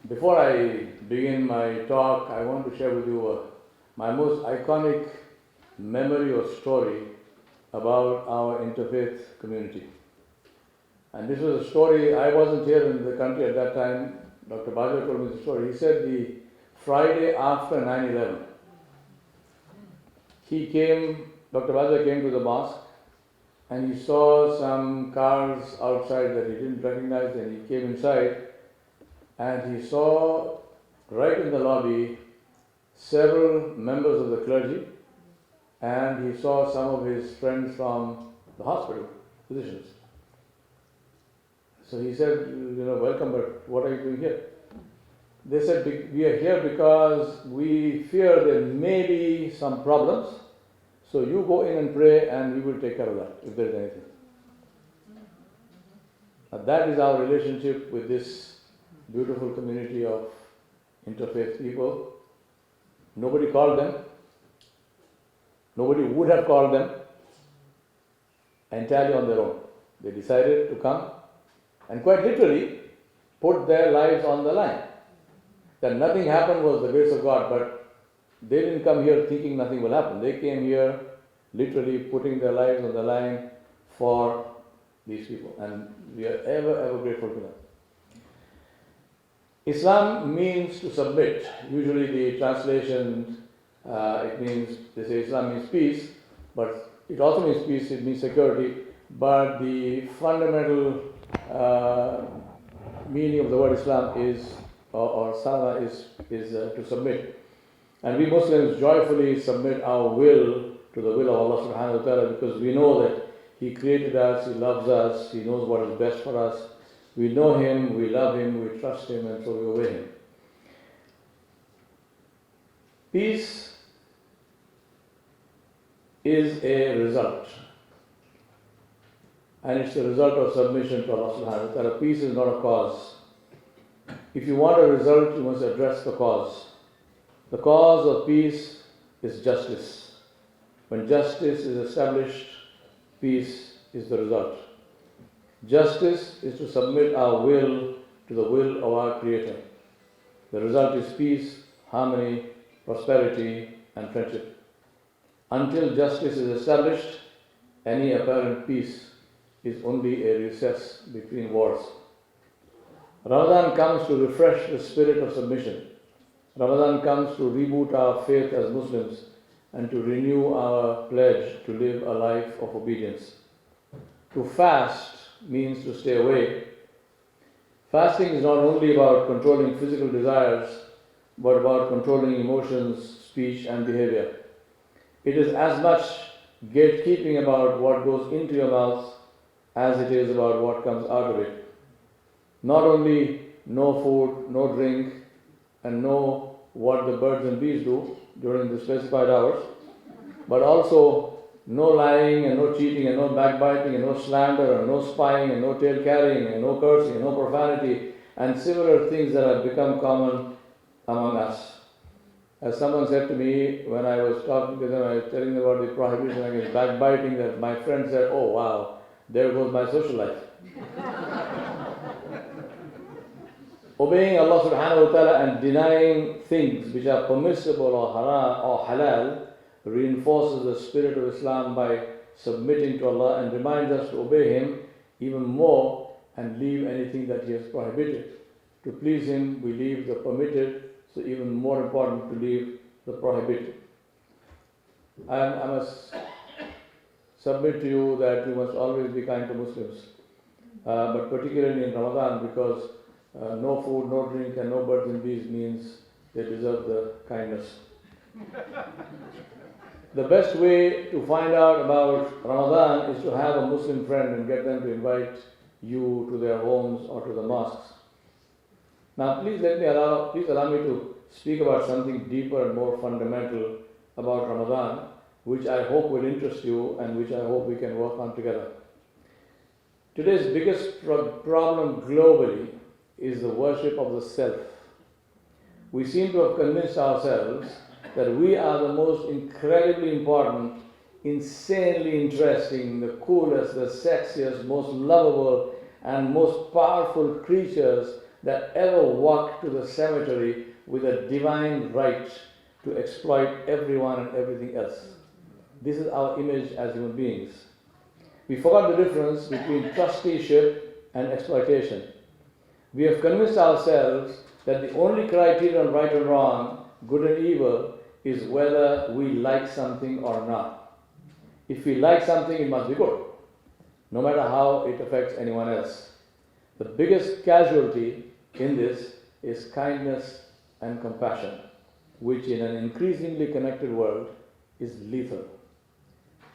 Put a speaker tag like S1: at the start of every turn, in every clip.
S1: Before I begin my talk, I want to share with you my most iconic memory or story about our interfaith community. And this was a story, I wasn't here in the country at that time. Dr. Baja told me the story. He said the Friday after 9/11, Dr. Baja came to the mosque and he saw some cars outside that he didn't recognize, and he came inside and he saw right in the lobby several members of the clergy, and he saw some of his friends from the hospital, physicians. So he said, welcome, but what are you doing here? They said, we are here because we fear there may be some problems, so you go in and pray and we will take care of that if there is anything. Now that is our relationship with this beautiful community of interfaith people. Nobody called them. Nobody would have called them, entirely on their own. They decided to come and quite literally put their lives on the line. That nothing happened was the grace of God, but they didn't come here thinking nothing will happen. They came here literally putting their lives on the line for these people, and we are ever, ever grateful to them. Islam means to submit. Usually the translation, they say Islam means peace, but it also means peace, it means security, but the fundamental meaning of the word Islam is, or salama is to submit. And we Muslims joyfully submit our will to the will of Allah subhanahu wa ta'ala, because we know that He created us, He loves us, He knows what is best for us. We know Him, we love Him, we trust Him, and so we obey Him. Peace is a result, and it's the result of submission to Allah subhanahu wa ta'ala. Peace is not a cause. If you want a result, you must address the cause. The cause of peace is justice. When justice is established, peace is the result. Justice is to submit our will to the will of our Creator. The result is peace, harmony, prosperity, and friendship. Until justice is established, any apparent peace is only a recess between wars. Ramadan comes to refresh the spirit of submission. Ramadan comes to reboot our faith as Muslims and to renew our pledge to live a life of obedience. To fast means to stay away. Fasting is not only about controlling physical desires, but about controlling emotions, speech, and behavior. It is as much gatekeeping about what goes into your mouth as it is about what comes out of it. Not only no food, no drink, and know what the birds and bees do during the specified hours, but also no lying and no cheating and no backbiting and no slander and no spying and no tale carrying and no cursing and no profanity and similar things that have become common among us. As someone said to me when I was talking to them, I was telling them about the prohibition against backbiting, that my friend said, "Oh wow, there goes my social life." Obeying Allah subhanahu wa ta'ala and denying things which are permissible or haram or halal reinforces the spirit of Islam by submitting to Allah and reminds us to obey Him even more and leave anything that He has prohibited. To please Him, we leave the permitted, so even more important to leave the prohibited. I must submit to you that you must always be kind to Muslims, but particularly in Ramadan, because no food, no drink, and no birds and bees means they deserve the kindness. The best way to find out about Ramadan is to have a Muslim friend and get them to invite you to their homes or to the mosques. Now, please allow me to speak about something deeper and more fundamental about Ramadan, which I hope will interest you and which I hope we can work on together. Today's biggest problem globally is the worship of the self. We seem to have convinced ourselves that we are the most incredibly important, insanely interesting, the coolest, the sexiest, most lovable, and most powerful creatures that ever walked to the cemetery with a divine right to exploit everyone and everything else. This is our image as human beings. We forgot the difference between trusteeship and exploitation. We have convinced ourselves that the only criterion, right and wrong, good and evil, is whether we like something or not. If we like something, it must be good, no matter how it affects anyone else. The biggest casualty in this is kindness and compassion, which in an increasingly connected world is lethal.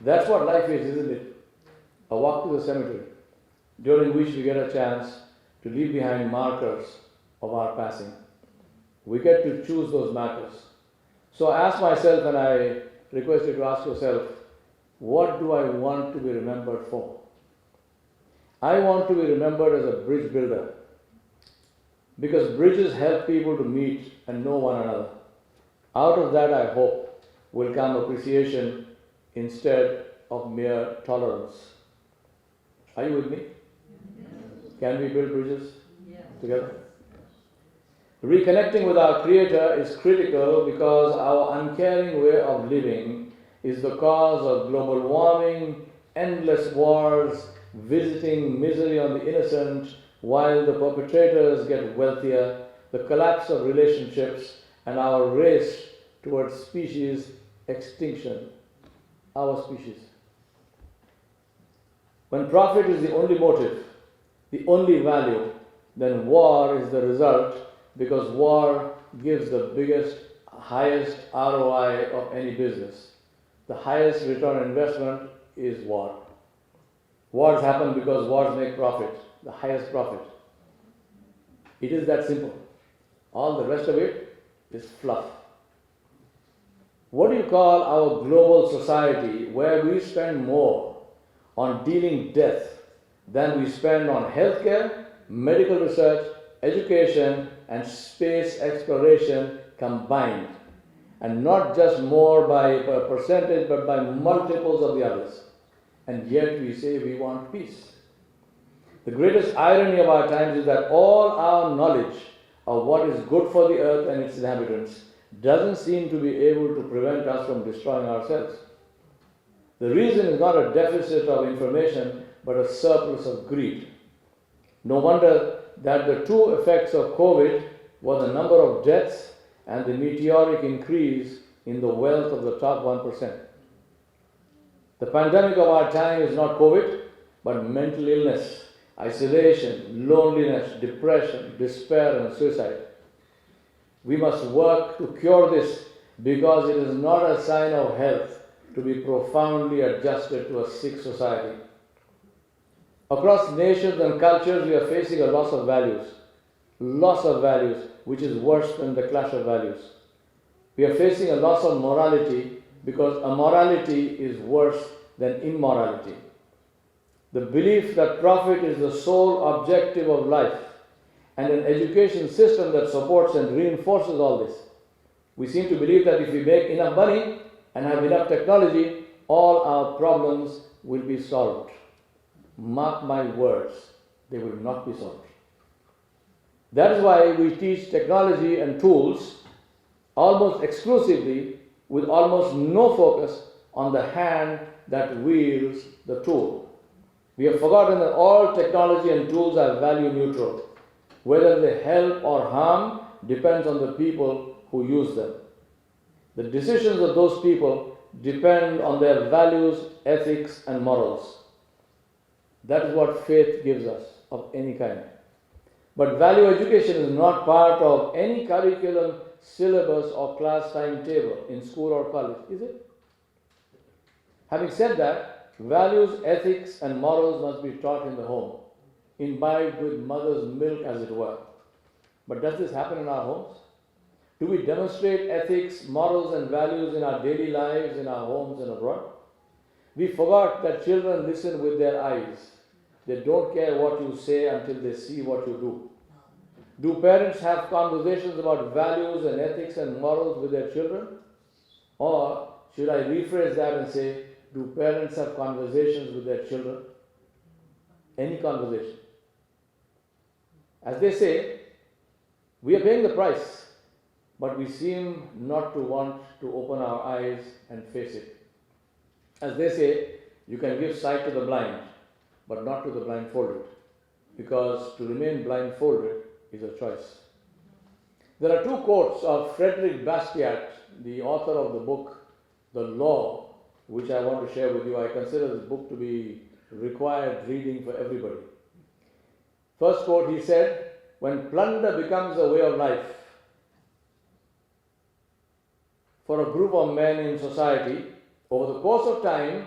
S1: That's what life is, isn't it? A walk to the cemetery, during which we get a chance to leave behind markers of our passing. We get to choose those markers. So I ask myself, and I request you to ask yourself, what do I want to be remembered for? I want to be remembered as a bridge builder, because bridges help people to meet and know one another. Out of that, I hope, will come appreciation instead of mere tolerance. Are you with me?
S2: Yes.
S1: Can we build bridges
S2: Yes.
S1: together? Reconnecting with our Creator is critical because our uncaring way of living is the cause of global warming, endless wars, visiting misery on the innocent while the perpetrators get wealthier, the collapse of relationships, and our race towards species extinction. Our species. When profit is the only motive, the only value, then war is the result, because war gives the biggest, highest ROI of any business. The highest return on investment is war. Wars happen because wars make profit, the highest profit. It is that simple. All the rest of it is fluff. What do you call our global society where we spend more on dealing death than we spend on healthcare, medical research, education, and space exploration combined? And not just more by a percentage, but by multiples of the others. And yet we say we want peace. The greatest irony of our times is that all our knowledge of what is good for the earth and its inhabitants doesn't seem to be able to prevent us from destroying ourselves. The reason is not a deficit of information, but a surplus of greed. No wonder that the two effects of COVID were the number of deaths and the meteoric increase in the wealth of the top 1%. The pandemic of our time is not COVID, but mental illness, isolation, loneliness, depression, despair, and suicide. We must work to cure this, because it is not a sign of health to be profoundly adjusted to a sick society. Across nations and cultures, we are facing a loss of values, which is worse than the clash of values. We are facing a loss of morality, because immorality is worse than immorality. The belief that profit is the sole objective of life, and an education system that supports and reinforces all this. We seem to believe that if we make enough money and have enough technology, all our problems will be solved. Mark my words, they will not be solved. That is why we teach technology and tools almost exclusively, with almost no focus on the hand that wields the tool. We have forgotten that all technology and tools are value neutral. Whether they help or harm depends on the people who use them. The decisions of those people depend on their values, ethics, and morals. That is what faith gives us of any kind. But value education is not part of any curriculum, syllabus, or class timetable in school or college, is it? Having said that, values, ethics, and morals must be taught in the home, imbibed with mother's milk, as it were. But does this happen in our homes? Do we demonstrate ethics, morals, and values in our daily lives, in our homes and abroad? We forgot that children listen with their eyes. They don't care what you say until they see what you do. Do parents have conversations about values and ethics and morals with their children? Or should I rephrase that and say, do parents have conversations with their children? Any conversation. As they say, We are paying the price, but we seem not to want to open our eyes and face it. As they say, you can give sight to the blind, but not to the blindfolded, because to remain blindfolded is a choice. There are two quotes of Fredrick Bastiat, the author of the book The Law, which I want to share with you. I consider this book to be required reading for everybody. First quote, he said, "When plunder becomes a way of life for a group of men in society, over the course of time,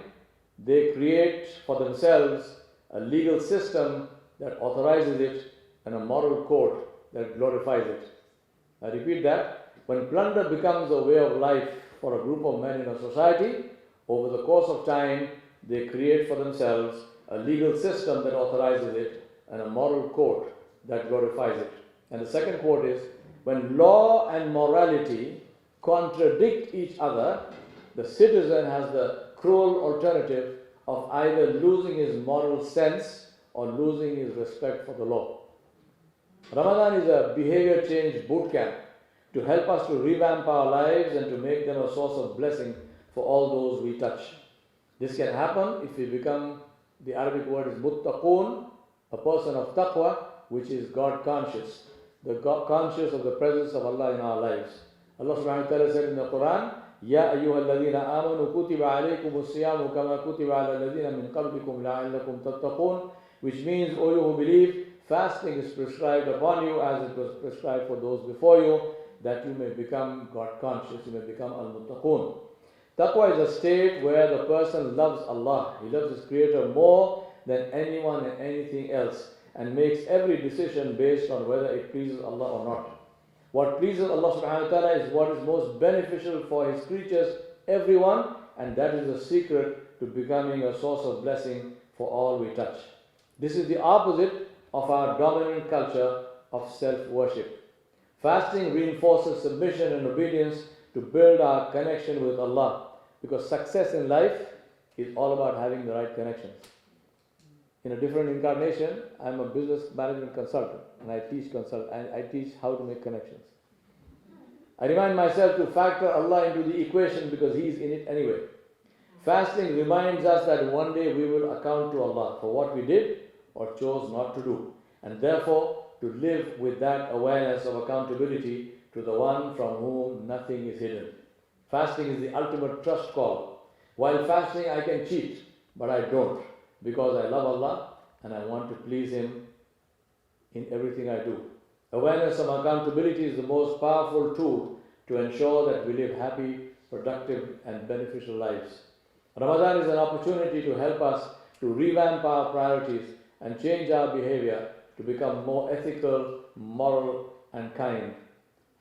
S1: they create for themselves a legal system that authorizes it and a moral code that glorifies it." I repeat that. When plunder becomes a way of life for a group of men in a society, over the course of time, they create for themselves a legal system that authorizes it and a moral code that glorifies it. And the second quote is, "When law and morality contradict each other, the citizen has the cruel alternative of either losing his moral sense or losing his respect for the law." Ramadan is a behavior change boot camp to help us to revamp our lives and to make them a source of blessing for all those we touch. This can happen if we become, the Arabic word is muttaqoon, a person of taqwa, which is God conscious, the God conscious of the presence of Allah in our lives. Allah subhanahu wa ta'ala said in the Quran, "Ya ayyuha alladhina amanu kutiba alaykum as-siyamu kama kutiba ala alladhina min qablikum la'allakum tattaqun," which means, O you who believe, fasting is prescribed upon you as it was prescribed for those before you, that you may become God conscious, you may become al-muttaqun. Taqwa is a state where the person loves Allah, he loves his Creator more than anyone and anything else, and makes every decision based on whether it pleases Allah or not. What pleases Allah subhanahu wa ta'ala is what is most beneficial for his creatures, everyone, and that is the secret to becoming a source of blessing for all we touch. This is the opposite of our dominant culture of self-worship. Fasting reinforces submission and obedience to build our connection with Allah, because success in life is all about having the right connections. In a different incarnation, I'm a business management consultant and I teach how to make connections. I remind myself to factor Allah into the equation because He is in it anyway. Fasting reminds us that one day we will account to Allah for what we did or chose not to do, and therefore to live with that awareness of accountability to the one from whom nothing is hidden. Fasting is the ultimate trust call. While fasting I can cheat, but I don't, because I love Allah and I want to please Him in everything I do. Awareness of accountability is the most powerful tool to ensure that we live happy, productive and beneficial lives. Ramadan is an opportunity to help us to revamp our priorities and change our behavior to become more ethical, moral and kind.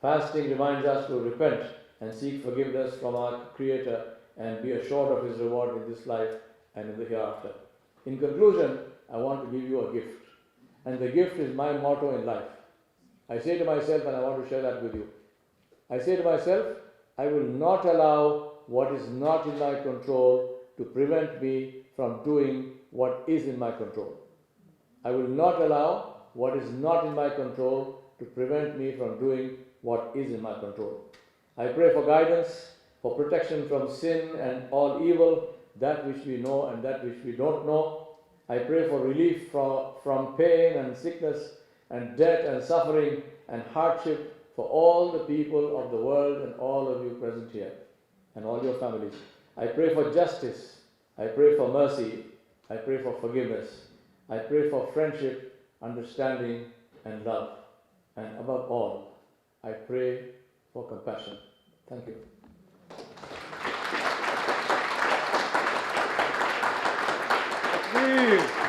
S1: Fasting reminds us to repent and seek forgiveness from our Creator and be assured of His reward in this life and in the hereafter. In conclusion, I want to give you a gift. And the gift is my motto in life. I say to myself, and I want to share that with you. I say to myself, I will not allow what is not in my control to prevent me from doing what is in my control. I will not allow what is not in my control to prevent me from doing what is in my control. I pray for guidance, for protection from sin and all evil, that which we know and that which we don't know. I pray for relief from pain and sickness and death and suffering and hardship for all the people of the world and all of you present here and all your families. I pray for justice. I pray for mercy. I pray for forgiveness. I pray for friendship, understanding and love. And above all, I pray for compassion. Thank you.
S2: Please.